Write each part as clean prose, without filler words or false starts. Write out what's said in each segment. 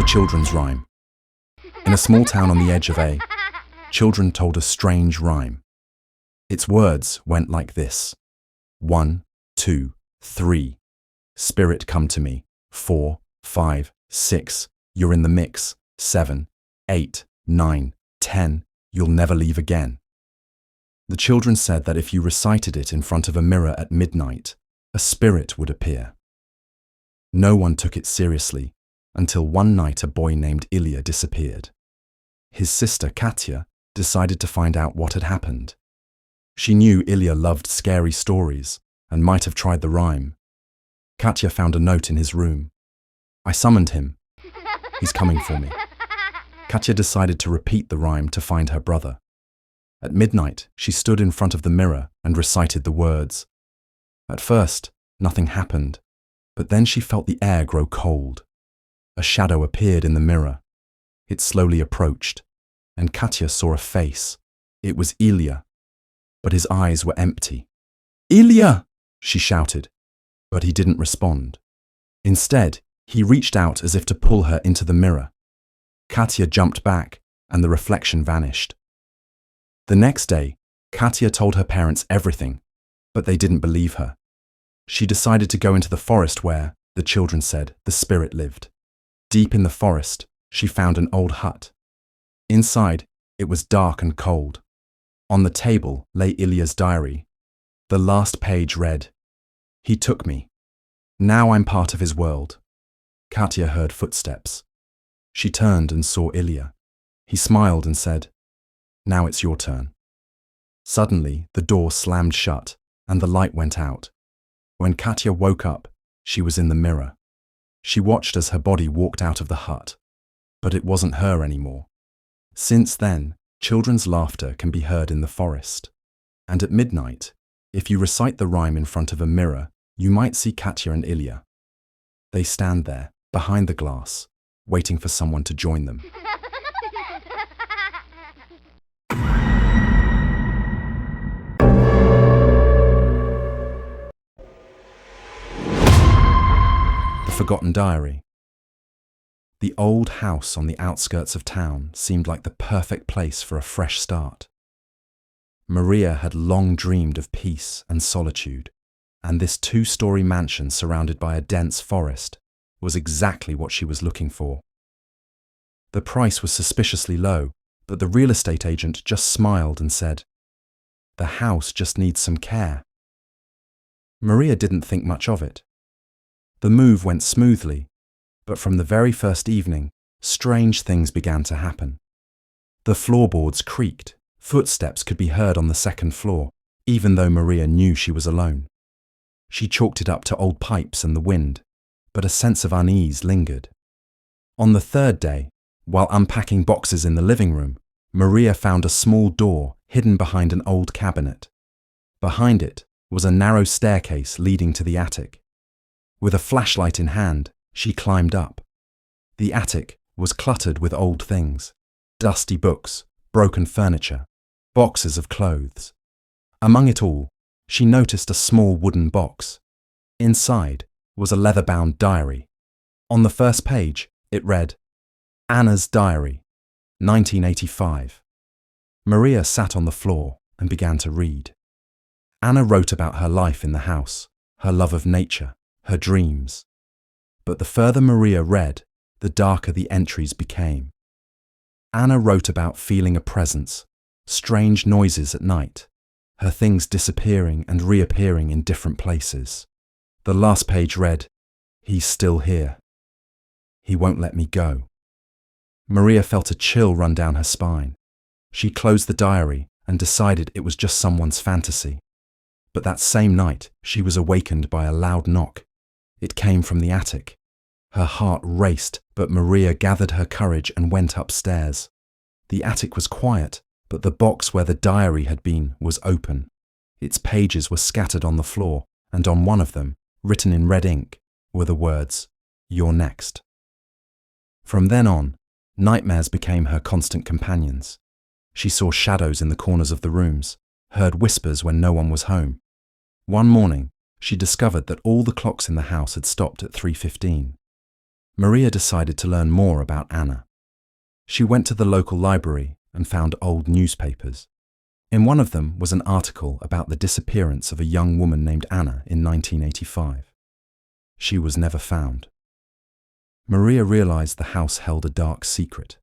The children's rhyme. In a small town on the edge of A, children told a strange rhyme. Its words went like this: 1, 2, 3. Spirit, come to me. 4, 5, 6. You're in the mix. 7, 8, 9, 10. You'll never leave again. The children said that if you recited it in front of a mirror at midnight, a spirit would appear. No one took it seriously until one night a boy named Ilya disappeared. His sister, Katya, decided to find out what had happened. She knew Ilya loved scary stories and might have tried the rhyme. Katya found a note in his room. I summoned him. He's coming for me. Katya decided to repeat the rhyme to find her brother. At midnight, she stood in front of the mirror and recited the words. At first, nothing happened, but then she felt the air grow cold. A shadow appeared in the mirror. It slowly approached, and Katya saw a face. It was Ilya, but his eyes were empty. Ilya! She shouted, but he didn't respond. Instead, he reached out as if to pull her into the mirror. Katya jumped back, and the reflection vanished. The next day, Katya told her parents everything, but they didn't believe her. She decided to go into the forest where, the children said, the spirit lived. Deep in the forest, she found an old hut. Inside, it was dark and cold. On the table lay Ilya's diary. The last page read, He took me. Now I'm part of his world. Katya heard footsteps. She turned and saw Ilya. He smiled and said, Now it's your turn. Suddenly, the door slammed shut and the light went out. When Katya woke up, she was in the mirror. She watched as her body walked out of the hut, but it wasn't her anymore. Since then, children's laughter can be heard in the forest. And at midnight, if you recite the rhyme in front of a mirror, you might see Katya and Ilya. They stand there, behind the glass, waiting for someone to join them. The Forgotten Diary. The old house on the outskirts of town seemed like the perfect place for a fresh start. Maria had long dreamed of peace and solitude, and this 2-story mansion surrounded by a dense forest was exactly what she was looking for. The price was suspiciously low, but the real estate agent just smiled and said, "The house just needs some care." Maria didn't think much of it. The move went smoothly, but from the very first evening, strange things began to happen. The floorboards creaked, footsteps could be heard on the second floor, even though Maria knew she was alone. She chalked it up to old pipes and the wind, but a sense of unease lingered. On the third day, while unpacking boxes in the living room, Maria found a small door hidden behind an old cabinet. Behind it was a narrow staircase leading to the attic. With a flashlight in hand, she climbed up. The attic was cluttered with old things: dusty books, broken furniture, boxes of clothes. Among it all, she noticed a small wooden box. Inside was a leather-bound diary. On the first page, it read, Anna's Diary, 1985. Maria sat on the floor and began to read. Anna wrote about her life in the house, her love of nature, her dreams. But the further Maria read, the darker the entries became. Anna wrote about feeling a presence, strange noises at night, her things disappearing and reappearing in different places. The last page read, He's still here. He won't let me go. Maria felt a chill run down her spine. She closed the diary and decided it was just someone's fantasy. But that same night, she was awakened by a loud knock. It came from the attic. Her heart raced, but Maria gathered her courage and went upstairs. The attic was quiet, but the box where the diary had been was open. Its pages were scattered on the floor, and on one of them, written in red ink, were the words, You're next. From then on, nightmares became her constant companions. She saw shadows in the corners of the rooms, heard whispers when no one was home. One morning, she discovered that all the clocks in the house had stopped at 3:15. Maria decided to learn more about Anna. She went to the local library and found old newspapers. In one of them was an article about the disappearance of a young woman named Anna in 1985. She was never found. Maria realized the house held a dark secret.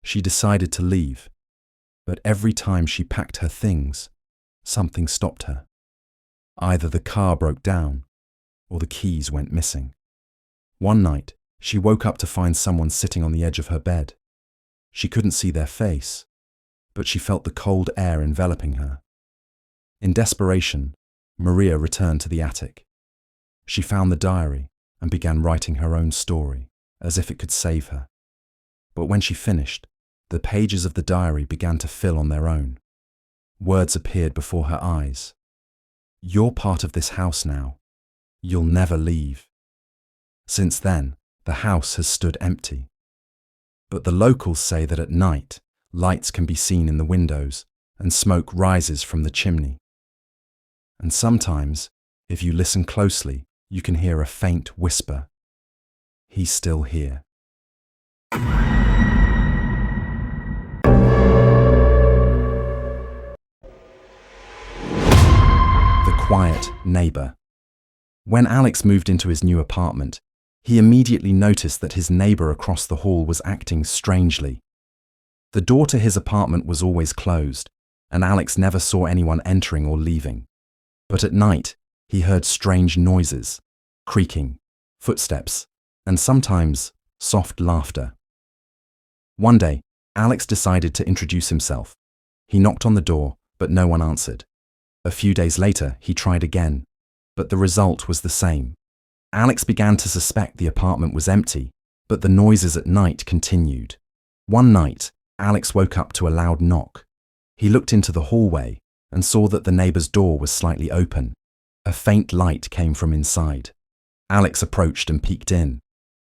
She decided to leave, but every time she packed her things, something stopped her. Either the car broke down or the keys went missing. One night, she woke up to find someone sitting on the edge of her bed. She couldn't see their face, but she felt the cold air enveloping her. In desperation, Maria returned to the attic. She found the diary and began writing her own story, as if it could save her. But when she finished, the pages of the diary began to fill on their own. Words appeared before her eyes. "You're part of this house now. You'll never leave." Since then, the house has stood empty. But the locals say that at night, lights can be seen in the windows and smoke rises from the chimney. And sometimes, if you listen closely, you can hear a faint whisper. He's still here. The quiet neighbor. When Alex moved into his new apartment, he immediately noticed that his neighbor across the hall was acting strangely. The door to his apartment was always closed, and Alex never saw anyone entering or leaving. But at night, he heard strange noises, creaking, footsteps, and sometimes soft laughter. One day, Alex decided to introduce himself. He knocked on the door, but no one answered. A few days later, he tried again, but the result was the same. Alex began to suspect the apartment was empty, but the noises at night continued. One night, Alex woke up to a loud knock. He looked into the hallway and saw that the neighbor's door was slightly open. A faint light came from inside. Alex approached and peeked in.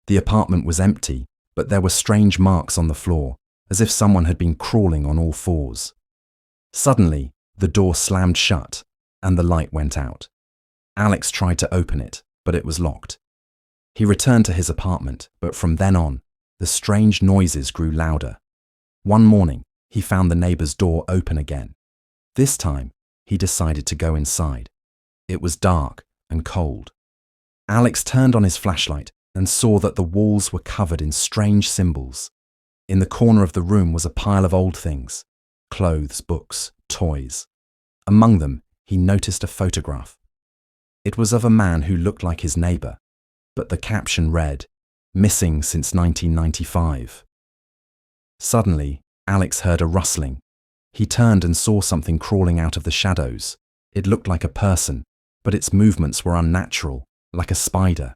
The apartment was empty, but there were strange marks on the floor, as if someone had been crawling on all fours. Suddenly, the door slammed shut and the light went out. Alex tried to open it, but it was locked. He returned to his apartment, but from then on, the strange noises grew louder. One morning, he found the neighbor's door open again. This time, he decided to go inside. It was dark and cold. Alex turned on his flashlight and saw that the walls were covered in strange symbols. In the corner of the room was a pile of old things: clothes, books, toys. Among them, he noticed a photograph. It was of a man who looked like his neighbor, but the caption read, "Missing since 1995. Suddenly, Alex heard a rustling. He turned and saw something crawling out of the shadows. It looked like a person, but its movements were unnatural, like a spider.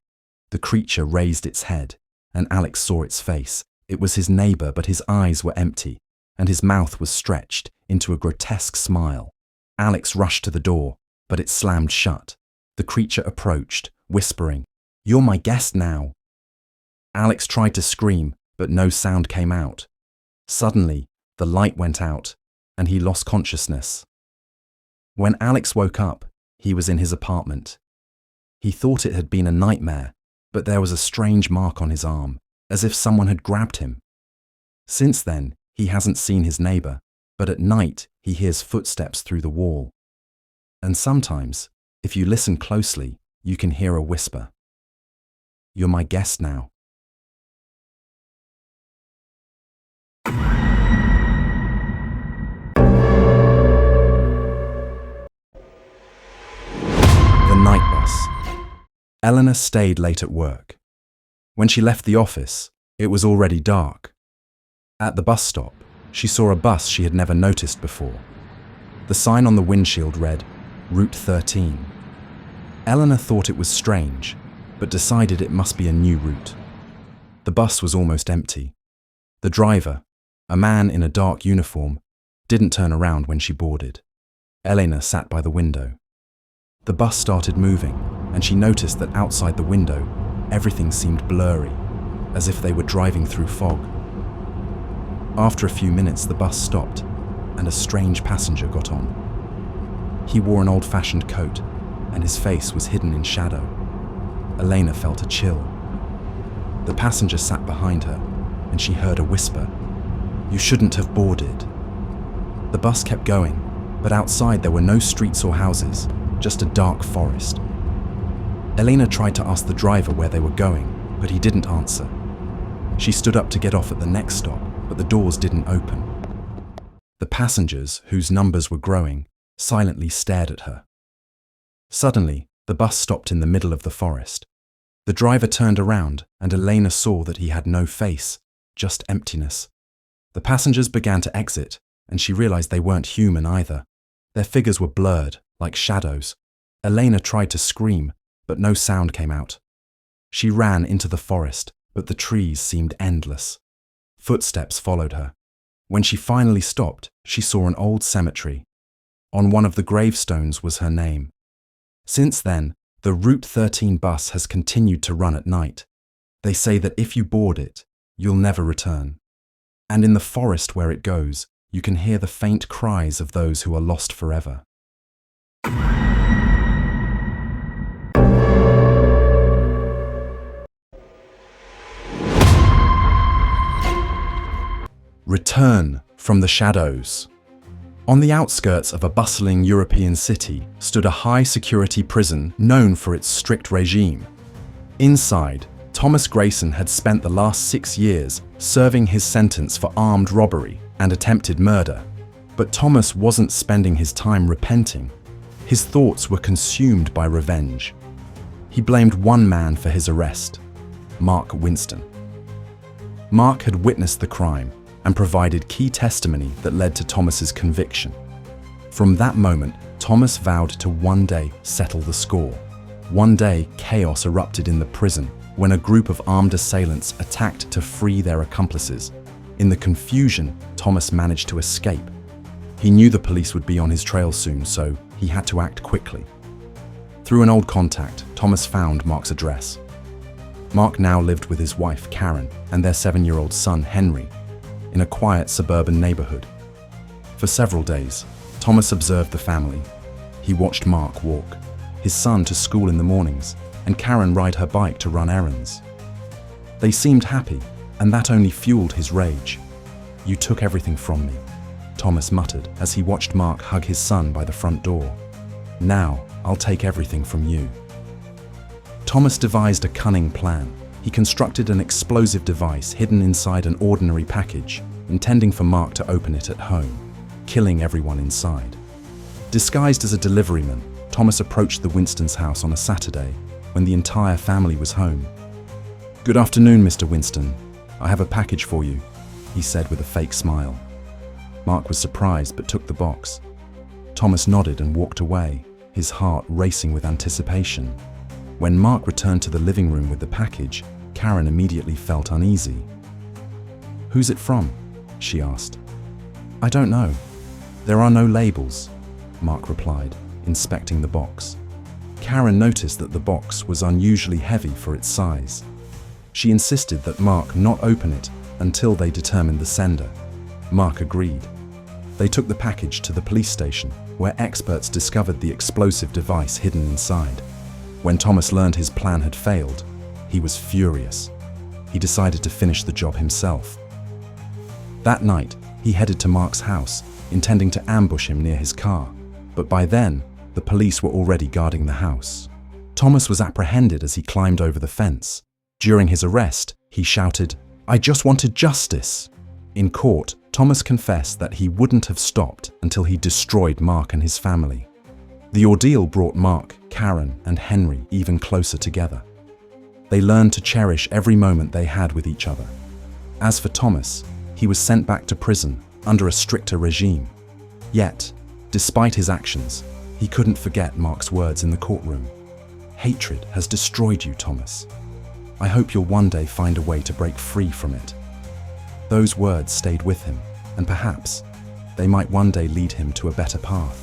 The creature raised its head, and Alex saw its face. It was his neighbor, but his eyes were empty, and his mouth was stretched into a grotesque smile. Alex rushed to the door, but it slammed shut. The creature approached, whispering, "You're my guest now." Alex tried to scream, but no sound came out. Suddenly, the light went out, and he lost consciousness. When Alex woke up, he was in his apartment. He thought it had been a nightmare, but there was a strange mark on his arm, as if someone had grabbed him. Since then, he hasn't seen his neighbor, but at night he hears footsteps through the wall. And sometimes, if you listen closely, you can hear a whisper. "You're my guest now." The night bus. Eleanor stayed late at work. When she left the office, it was already dark. At the bus stop, she saw a bus she had never noticed before. The sign on the windshield read, Route 13. Eleanor thought it was strange, but decided it must be a new route. The bus was almost empty. The driver, a man in a dark uniform, didn't turn around when she boarded. Eleanor sat by the window. The bus started moving, and she noticed that outside the window, everything seemed blurry, as if they were driving through fog. After a few minutes, the bus stopped, and a strange passenger got on. He wore an old-fashioned coat, and his face was hidden in shadow. Elena felt a chill. The passenger sat behind her, and she heard a whisper. "You shouldn't have boarded." The bus kept going, but outside there were no streets or houses, just a dark forest. Elena tried to ask the driver where they were going, but he didn't answer. She stood up to get off at the next stop, but the doors didn't open. The passengers, whose numbers were growing, silently stared at her. Suddenly, the bus stopped in the middle of the forest. The driver turned around, and Elena saw that he had no face, just emptiness. The passengers began to exit, and she realized they weren't human either. Their figures were blurred, like shadows. Elena tried to scream, but no sound came out. She ran into the forest, but the trees seemed endless. Footsteps followed her. When she finally stopped, she saw an old cemetery. On one of the gravestones was her name. Since then, the Route 13 bus has continued to run at night. They say that if you board it, you'll never return. And in the forest where it goes, you can hear the faint cries of those who are lost forever. Return from the shadows. On the outskirts of a bustling European city stood a high-security prison known for its strict regime. Inside, Thomas Grayson had spent the last 6 years serving his sentence for armed robbery and attempted murder. But Thomas wasn't spending his time repenting. His thoughts were consumed by revenge. He blamed one man for his arrest, Mark Winston. Mark had witnessed the crime and provided key testimony that led to Thomas's conviction. From that moment, Thomas vowed to one day settle the score. One day, chaos erupted in the prison when a group of armed assailants attacked to free their accomplices. In the confusion, Thomas managed to escape. He knew the police would be on his trail soon, so he had to act quickly. Through an old contact, Thomas found Mark's address. Mark now lived with his wife, Karen, and their 7-year-old son, Henry, in a quiet suburban neighborhood. For several days, Thomas observed the family. He watched Mark walk, his son to school in the mornings, and Karen ride her bike to run errands. They seemed happy, and that only fueled his rage. "You took everything from me," Thomas muttered as he watched Mark hug his son by the front door. "Now, I'll take everything from you." Thomas devised a cunning plan. He constructed an explosive device hidden inside an ordinary package, intending for Mark to open it at home, killing everyone inside. Disguised as a deliveryman, Thomas approached the Winstons' house on a Saturday when the entire family was home. "Good afternoon, Mr. Winston. I have a package for you," he said with a fake smile. Mark was surprised but took the box. Thomas nodded and walked away, his heart racing with anticipation. When Mark returned to the living room with the package, Karen immediately felt uneasy. "Who's it from?" she asked. "I don't know. There are no labels," Mark replied, inspecting the box. Karen noticed that the box was unusually heavy for its size. She insisted that Mark not open it until they determined the sender. Mark agreed. They took the package to the police station, where experts discovered the explosive device hidden inside. When Thomas learned his plan had failed, he was furious. He decided to finish the job himself. That night, he headed to Mark's house, intending to ambush him near his car. But by then, the police were already guarding the house. Thomas was apprehended as he climbed over the fence. During his arrest, he shouted, "I just wanted justice." In court, Thomas confessed that he wouldn't have stopped until he destroyed Mark and his family. The ordeal brought Mark, Karen, and Henry even closer together. They learned to cherish every moment they had with each other. As for Thomas, he was sent back to prison under a stricter regime. Yet, despite his actions, he couldn't forget Mark's words in the courtroom. "Hatred has destroyed you, Thomas. I hope you'll one day find a way to break free from it." Those words stayed with him, and perhaps they might one day lead him to a better path.